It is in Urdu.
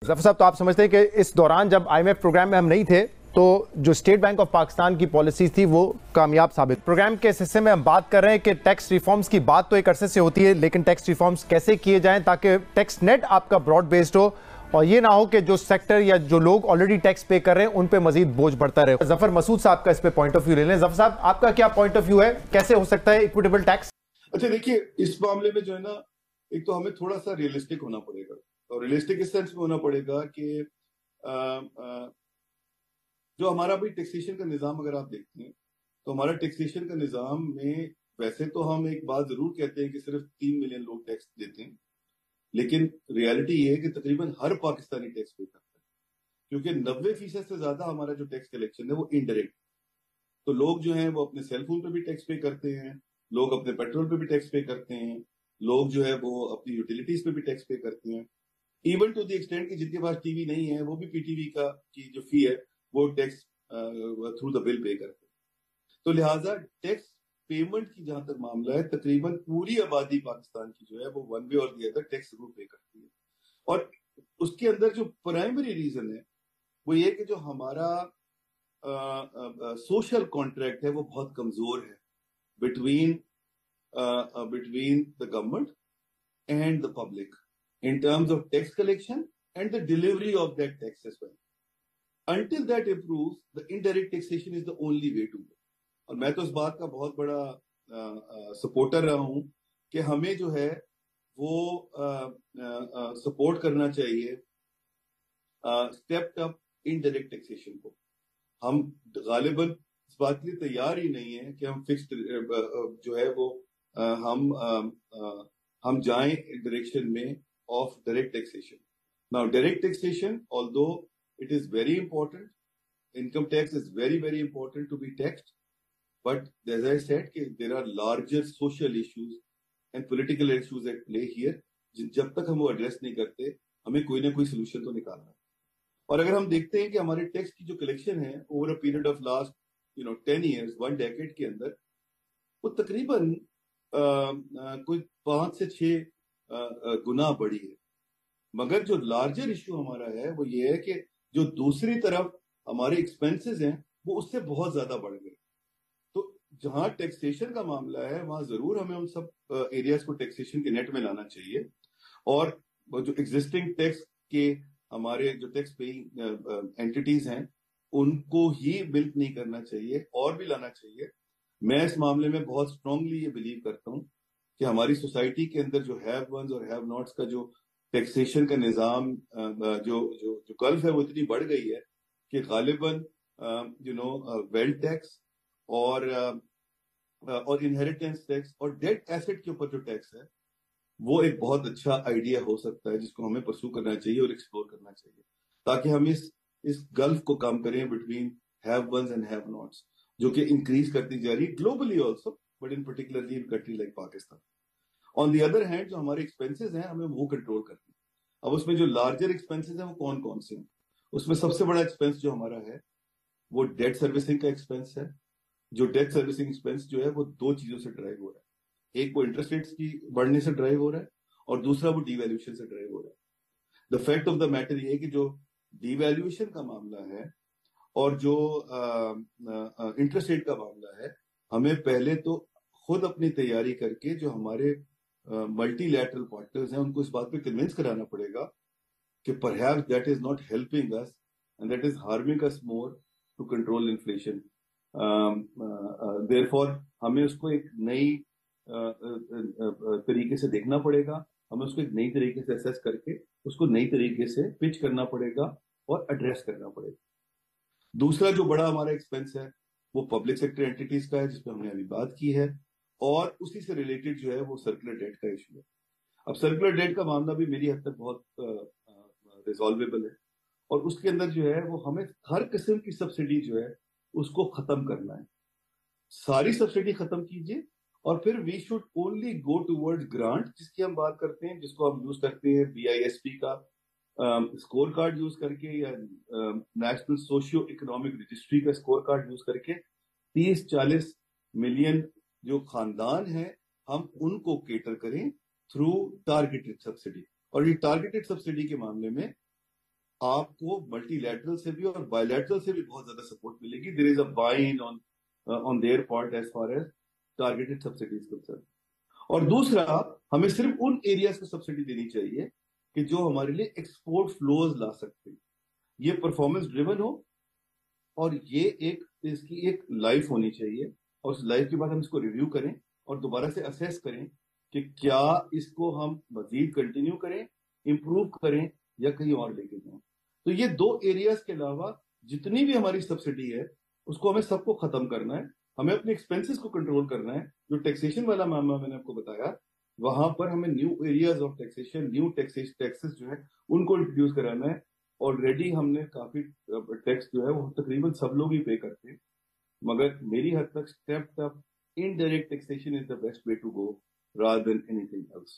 ظفر صاحب، تو آپ سمجھتے ہیں کہ اس دوران جب IMF پروگرام میں ہم نہیں تھے تو جو اسٹیٹ بینک آف پاکستان کی پالیسیز تھی وہ کامیاب ثابت؟ پروگرام کے اس حصے میں ہم بات کر رہے ہیں کہ ٹیکس ریفارمز کی بات تو ایک عرصے سے ہوتی ہے، لیکن ٹیکس ریفارمز کیسے کیے جائیں تاکہ ٹیکس نیٹ آپ کا براڈ بیسڈ ہو اور یہ نہ ہو کہ جو سیکٹر یا جو لوگ آلریڈی ٹیکس پے کر رہے ہیں ان پہ مزید بوجھ بڑھتا رہے۔ ظفر مسعود صاحب کا اس پہ پوائنٹ آف ویو لے لیں۔ ظفر صاحب، آپ کا کیا پوائنٹ آف ویو ہے، کیسے ہو سکتا ہے ایکویٹیبل ٹیکس؟ اچھا دیکھیے، اس معاملے میں جو ہے نا، ایک تو ہمیں تھوڑا سا ریئلسٹک ہونا پڑے گا، اور ریئلسٹک اس سینس میں ہونا پڑے گا کہ جو ہمارا بھی ٹیکسیشن کا نظام اگر آپ دیکھتے ہیں تو ہمارا ٹیکسیشن کا نظام میں ویسے تو ہم ایک بات ضرور کہتے ہیں کہ صرف 3 ملین لوگ ٹیکس دیتے ہیں، لیکن ریالٹی یہ ہے کہ تقریباً ہر پاکستانی ٹیکس پے کرتا ہے، کیونکہ 90% سے زیادہ ہمارا جو ٹیکس کلیکشن ہے وہ انڈائریکٹ۔ تو لوگ جو ہیں وہ اپنے سیل فون پہ بھی ٹیکس پے کرتے ہیں، لوگ اپنے پیٹرول پہ بھی ٹیکس پے کرتے ہیں، لوگ جو ہے وہ اپنی یوٹیلیٹیز پہ بھی ٹیکس پے کرتے ہیں، ایون ٹو دی ایکسٹینٹ کہ جن کے پاس ٹی وی نہیں ہے وہ بھی پی ٹی وی کی جو فی ہے وہ ٹیکس تھرو دا بل پے کرتے ہیں۔ تو لہٰذا ٹیکس پیمنٹ کی جہاں تک معاملہ ہے، تقریباً پوری آبادی پاکستان کی جو ہے وہ ون وے اور دی ادر ٹیکس ضرور پے کرتی ہے، اور اس کے اندر جو پرائمری ریزن ہے وہ یہ کہ جو ہمارا سوشل کانٹریکٹ ہے وہ بہت کمزور ہے between the government and the public in terms of tax collection and the delivery of that tax as well. Until that improves, the indirect taxation is the only way to go. اور میں تو اس بات کا بہت بڑا سپورٹر رہا ہوں کہ ہمیں جو ہے وہ سپورٹ کرنا چاہیے اسٹیپڈ اپ انڈائریکٹ ٹیکسیشن کو۔ ہم غالباً اس بات کے لیے تیار ہی نہیں ہے کہ ہم فکسڈ جو ہے وہ ہم جائیں ڈائریکشن میں of direct taxation. Now direct taxation, although it is very important, income tax is very very important to be taxed, but as I said کہ there are larger social issues and political issues at play here، جب تک ہم وہ ایڈریس نہیں کرتے ہمیں کوئی نہ کوئی سولوشن تو نکالنا ہے۔ اور اگر ہم دیکھتے ہیں کہ ہمارے ٹیکس کی جو کلیکشن ہے over a period of last 10 years، 1 decade کے اندر، وہ تقریباً کوئی 5 سے 6 گنا بڑھی ہے، مگر جو لارجر ایشو ہمارا ہے وہ یہ ہے کہ جو دوسری طرف ہمارے ایکسپینسز ہیں وہ اس سے بہت زیادہ بڑھ گئے۔ تو جہاں ٹیکسیشن کا معاملہ ہے وہاں ضرور ہمیں ان سب ایریاز کو ٹیکسیشن کے نیٹ میں لانا چاہیے، اور جو ایگزسٹنگ ٹیکس کے ہمارے جو ٹیکس پیئنگ اینٹیٹیز ہیں ان کو ہی بلک نہیں کرنا چاہیے، اور بھی لانا چاہیے۔ میں اس معاملے میں بہت اسٹرانگلی یہ بلیو کرتا ہوں کہ ہماری سوسائٹی کے اندر جو ہیو ونز اور ہیو ناٹس کا جو ٹیکسیشن کا نظام جو گلف ہے وہ اتنی بڑھ گئی ہے کہ غالباً ویلتھ ٹیکس اور انہیریٹنس ٹیکس اور ڈیٹ ایسٹ کے اوپر جو ٹیکس ہے وہ ایک بہت اچھا آئیڈیا ہو سکتا ہے جس کو ہمیں پرسو کرنا چاہیے اور ایکسپلور کرنا چاہیے، تاکہ ہم اس گلف کو کم کریں between have ones and have nots, جو کہ انکریز کرتی جا رہی ہے globally also, but in particularly in country like Pakistan. On the other hand جو ہمارے ایکسپینسز ہیں ہمیں وہ کنٹرول کرنے ہیں۔ اب اس میں جو لارجر ایکسپینسز ہیں وہ کون کون سے ہیں؟ اس میں سب سے بڑا ایکسپینس جو ہمارا ہے وہ ڈیٹ سروسنگ کا ایکسپینس ہے۔ جو ڈیٹ سروسنگ ایکسپینس جو ہے وہ 2 چیزوں سے ڈرائیو ہو رہا ہے، ایک وہ انٹرسٹ ریٹس کی بڑھنے سے ڈرائیو ہو رہا ہے، اور دوسرا وہ ڈی ویلیویشن سے ڈرائیو ہو رہا ہے۔ The fact of the matter یہ ہے کہ جو ڈی ویلیویشن کا معاملہ ہے اور جو انٹرسٹ ریٹ کا معاملہ ہے، ہمیں پہلے تو خود اپنی تیاری کر کے جو ہمارے ملٹی لیٹرل پارٹنرز ہیں ان کو اس بات پہ کنونس کرانا پڑے گا کہ perhaps that is not helping us and that is harming us more to control inflation. Therefore ہمیں اس کو ایک نئی طریقے سے دیکھنا پڑے گا، ہمیں اس کو ایک نئی طریقے سے اسیس کر کے اس کو نئی طریقے سے پچ کرنا پڑے گا اور ایڈریس کرنا پڑے گا۔ دوسرا جو بڑا ہمارا ایکسپینس ہے وہ پبلک سیکٹر اینٹیٹیز کا ہے، جس پہ ہم نے ابھی بات کی ہے، اور اسی سے ریلیٹڈ جو ہے وہ سرکولر ڈیٹ کا ایشو ہے۔ اب سرکولر ڈیٹ کا معاملہ بھی میری حد تک بہت ریزالویبل ہے، اور اس کے اندر جو ہے وہ ہمیں ہر قسم کی سبسڈی جو ہے اس کو ختم کرنا ہے۔ ساری سبسڈی ختم کیجیے، اور پھر we should only go toward grant, جس کی ہم بات کرتے ہیں، جس کو ہم یوز کرتے ہیں BISP کا اسکور کارڈ یوز کر کے، یا نیشنل سوشیو اکنامک رجسٹری کا اسکور کارڈ یوز کر کے 30-40 ملین جو خاندان ہیں ہم ان کو کیٹر کریں تھرو ٹارگیٹڈ سبسڈی۔ اور یہ ٹارگیٹڈ سبسڈی کے معاملے میں آپ کو ملٹی لیٹرل سے بھی اور بائی لیٹرل سے بھی بہت زیادہ سپورٹ ملے گی. There is a bind on their part as far as targeted subsidies concern. اور دوسرا, ہمیں صرف ان ایریاز کو سبسڈی دینی چاہیے کہ جو ہمارے لیے ایکسپورٹ فلوز لا سکتے, یہ پرفارمنس ڈریون ہو, اور یہ اس کی ایک لائف ہونی چاہیے, اور اس لائف کے بعد ہم اس کو ریویو کریں اور دوبارہ سے اسیس کریں کہ کیا اس کو ہم مزید کنٹینیو کریں, امپروو کریں, یا کہیں اور لے کے جائیں. تو یہ 2 ایریاز کے علاوہ جتنی بھی ہماری سبسڈی ہے اس کو ہمیں سب کو ختم کرنا ہے. ہمیں اپنے ایکسپینسز کو کنٹرول کرنا ہے. جو ٹیکسیشن والا معاملہ میں نے آپ کو بتایا, وہاں پر ہمیں new areas of taxation, new taxes جو ہے ان کو انٹروڈیوس کرانا ہے. آلریڈی ہم نے کافی ٹیکس جو ہے وہ تقریباً سب لوگ ہی پے کرتے ہیں, مگر میری حد تک step up indirect taxation is the best way to go rather than anything else.